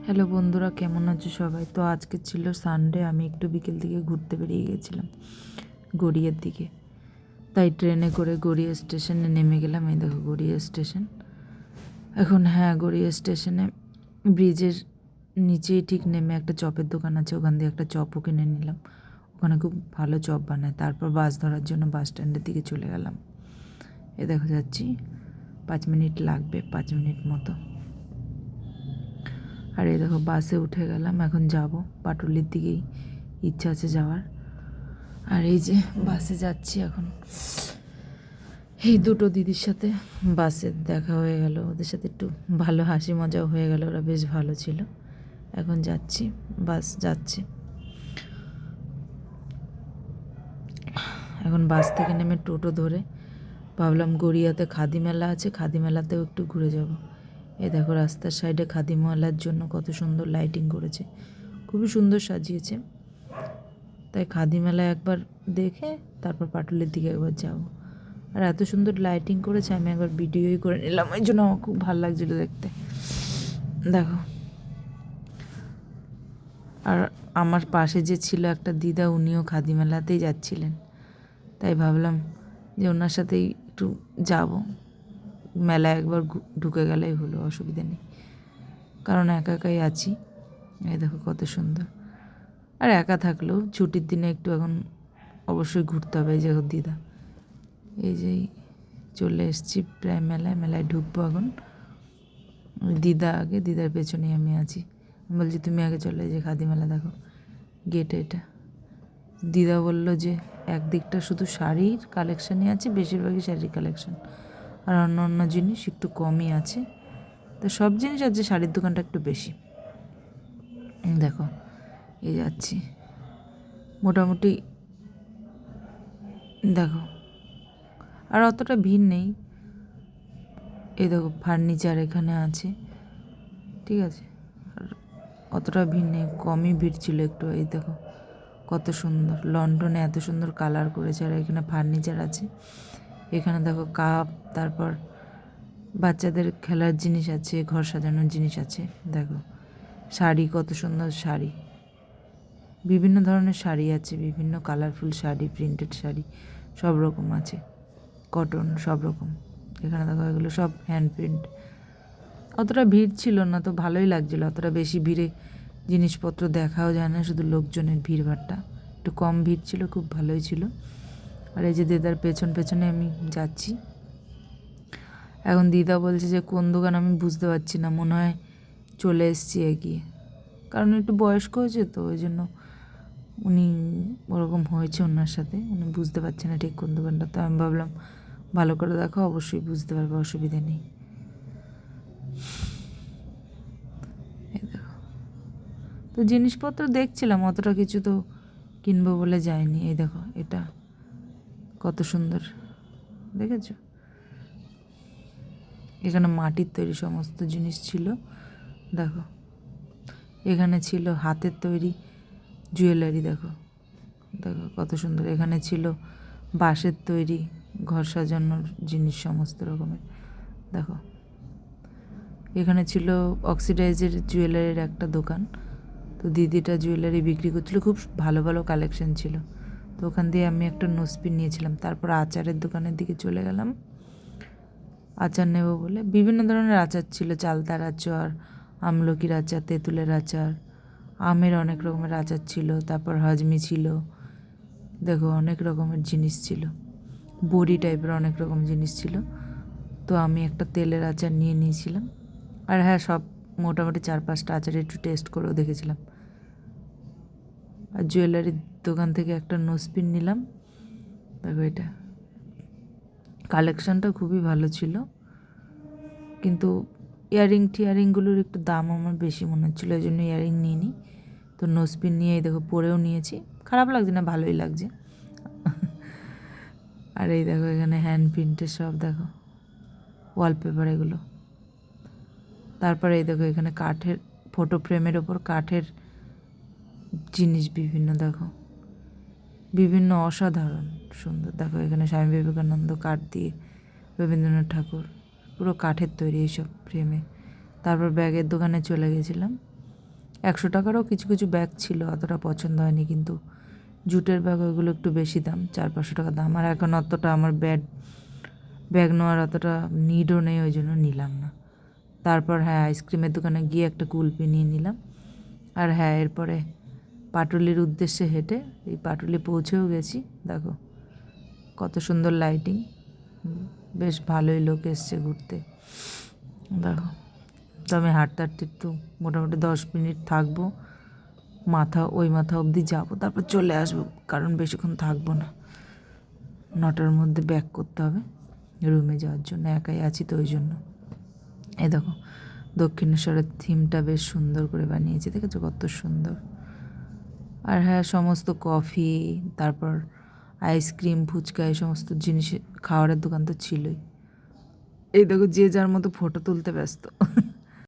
Hello বন্ধুরা, কেমন আছো সবাই? তো আজকে ছিল সানডে, আমি একটু বিকেল দিকে ঘুরতে বেরিয়ে গেছিলাম গড়িয়ার দিকে। তাই ট্রেনে করে গড়িয়া স্টেশনে নেমে গেলাম। এই দেখো গড়িয়া স্টেশন এখন। হ্যাঁ, গড়িয়া স্টেশনে ব্রিজের নিচেই ঠিক নেমে একটা চপের দোকান আছে, ওখান দিয়ে একটা চপও কিনে নিলাম। ওখানে খুব ভালো চপ বানায়। তারপর বাস ধরার জন্য বাস স্ট্যান্ডের দিকে চলে গেলাম। এ দেখো যাচ্ছি, 5 মিনিট লাগবে, 5 মিনিট মতো। আর এই দেখো বাসে উঠে গেলাম, এখন যাব পাটুলির দিকেই ইচ্ছা আছে যাওয়ার। আর এই যে বাসে যাচ্ছি এখন। এই দুটো দিদির সাথে বাসে দেখা হয়ে গেল, ওদের সাথে একটু ভালো হাসি মজাও হয়ে গেল, ওরা বেশ ভালো ছিল। এখন যাচ্ছি, বাস যাচ্ছে। এখন বাস থেকে নেমে টোটো ধরে ভাবলাম গড়িয়াতে খাদি মেলা আছে, খাদি মেলাতেও একটু ঘুরে যাব। এই দেখো রাস্তার সাইডে খাদি মেলার জন্য কত সুন্দর লাইটিং করেছে, খুবই সুন্দর সাজিয়েছে। তাই খাদি মেলায় একবার দেখে তারপর পাটুলির দিকে একবার যাব। আর এত সুন্দর লাইটিং করেছে, আমি একবার ভিডিওই করে নিলাম, ওই জন্য আমার খুব ভালো লাগছিলো দেখতে। দেখো, আর আমার পাশে যে ছিল একটা দিদা, উনিও খাদি মেলাতেই যাচ্ছিলেন। তাই ভাবলাম যে ওনার সাথেই একটু যাব, মেলায় একবার ঢুকে গেলেই হলো, অসুবিধা নেই, কারণ একা একাই আছি। এই দেখো কত সুন্দর। আর একা থাকলেও ছুটির দিনে একটু এখন অবশ্যই ঘুরতে হবে। এই যে দিদা, এই যে চলে এসেছি প্রায় মেলায় ঢুকবো এখন। দিদা আগে, দিদার পেছনেই আমি আছি। বলছি তুমি আগে চলে, যে খাদি মেলা দেখো গেটে এটা। দিদা বলল যে একদিকটা শুধু শাড়ির কালেকশানই আছে, বেশিরভাগই শাড়ির কালেকশান, আর অন্য অন্য জিনিস একটু কমই আছে। তো সব জিনিস আছে, শাড়ির দোকানটা একটু বেশি। দেখো এই যাচ্ছি, মোটামুটি দেখো আর অতটা ভিড় নেই। এই দেখো ফার্নিচার এখানে আছে, ঠিক আছে, আর অতটা ভিড় নেই, কমই ভিড় ছিল একটু। এই দেখো কত সুন্দর, লন্ডনে এত সুন্দর কালার করেছে। আর এখানে ফার্নিচার আছে, এখানে দেখো কাপ, তারপর বাচ্চাদের খেলার জিনিস আছে, ঘর সাজানোর জিনিস আছে। দেখো শাড়ি, কত সুন্দর শাড়ি, বিভিন্ন ধরনের শাড়ি আছে, বিভিন্ন কালারফুল শাড়ি, প্রিন্টেড শাড়ি সব রকম আছে, কটন সব রকম। এখানে দেখো এগুলো সব হ্যান্ড প্রিন্ট। অতটা ভিড় ছিল না, তো ভালোই লাগছিলো। অতটা বেশি ভিড়ে জিনিসপত্র দেখাও যায় না, শুধু লোকজনের ভিড়ভাড়টা একটু কম ভিড় ছিল, খুব ভালোই ছিল। আর এই যে দিদার পেছনে আমি যাচ্ছি। এখন দিদা বলছে যে কোন দোকান, আমি বুঝতে পারছি না, মনে হয় চলে এসেছি এগিয়ে, কারণ একটু বয়স্ক হয়েছে তো, ওই জন্য উনি ওরকম হয়েছে ওনার সাথে, উনি বুঝতে পারছে না ঠিক কোন দোকানটা। তো আমি ভাবলাম ভালো করে দেখো, অবশ্যই বুঝতে পারবে, অসুবিধা নেই। এই দেখো, তো জিনিসপত্র দেখছিলাম, অতটা কিছু তো কিনবো বলে যায়নি। এই দেখো এটা কত সুন্দর, দেখেছো? এখানে মাটির তৈরি সমস্ত জিনিস ছিল। দেখো এখানে ছিল হাতের তৈরি জুয়েলারি, দেখো দেখো কত সুন্দর। এখানে ছিল বাঁশের তৈরি ঘর সাজানোর জিনিস সমস্ত রকমের। দেখো এখানে ছিল অক্সিডাইজের জুয়েলারির একটা দোকান, তো দিদিটা জুয়েলারি বিক্রি করছিল, খুব ভালো ভালো কালেকশন ছিল। তো ওখান দিয়ে আমি একটা নোসপিন নিয়েছিলাম। তারপর আচারের দোকানের দিকে চলে গেলাম, আচার নেব বলে। বিভিন্ন ধরনের আচার ছিল, চালতার আচার, আমলকির আচার, তেঁতুলের আচার, আমের অনেক রকমের আচার ছিল, তারপর হজমি ছিল। দেখো অনেক রকমের জিনিস ছিল, বড়ি টাইপের অনেক রকম জিনিস ছিল। তো আমি একটা তেলের আচার নিয়ে নিয়েছিলাম। আর হ্যাঁ, সব মোটামুটি 4-5টা আচার একটু টেস্ট করেও দেখেছিলাম। আর জুয়েলারির দোকান থেকে একটা নোসপিন নিলাম। দেখো এটা কালেকশানটা খুবই ভালো ছিল, কিন্তু টিয়ারিংগুলোর একটু দাম আমার বেশি মনে হচ্ছিলো, এই জন্য ইয়ারিং নিইনি। তো নোসপিন নিয়ে এই দেখো পরেও নিয়েছি, খারাপ লাগছে না, ভালোই লাগছে। আর এই দেখো এখানে হ্যান্ড প্রিন্টের সব, দেখো ওয়ালপেপার এগুলো। তারপরে এই দেখো এখানে কাঠের ফটো ফ্রেমের ওপর কাঠের জিনিস বিভিন্ন, দেখো বিভিন্ন অসাধারণ সুন্দর। দেখো এখানে স্বামী বিবেকানন্দ কাঠ দিয়ে, রবীন্দ্রনাথ ঠাকুর, পুরো কাঠের তৈরি এইসব ফ্রেমে। তারপর ব্যাগের দোকানে চলে গেছিলাম। 100 টাকারও কিছু কিছু ব্যাগ ছিল, অতটা পছন্দ হয়নি। কিন্তু জুটের ব্যাগ ওইগুলো একটু বেশি দাম, 400-500 টাকা দাম। আর এখন অতটা আমার ব্যাগ নেওয়ার অতটা নিডও নেই, ওই জন্য নিলাম না। তারপর হ্যাঁ, আইসক্রিমের দোকানে গিয়ে একটা কুলফি নিয়ে নিলাম। আর হ্যাঁ, এরপরে পাটুলির উদ্দেশ্যে হেঁটে এই পাটুলি পৌঁছেও গেছি। দেখো কত সুন্দর লাইটিং, বেশ ভালোই লোক এসছে ঘুরতে। দেখো, তো আমি হাঁটতে হাঁটতে একটু মোটামুটি 10 মিনিট থাকবো, ওই মাথা অবধি যাবো, তারপর চলে আসবো, কারণ বেশিক্ষণ থাকবো না। 9টার মধ্যে ব্যাক করতে হবে রুমে যাওয়ার জন্য, একাই আছি তো ওই জন্য। এই দেখো দক্ষিণেশ্বরের থিমটা বেশ সুন্দর করে বানিয়েছে, দেখেছো কত সুন্দর। আর হ্যাঁ, সমস্ত কফি, তারপর আইসক্রিম, ফুচকা, এই সমস্ত জিনিস, খাবারের দোকান তো ছিলই। এই দেখো যে যার মতো ফটো তুলতে ব্যস্ত।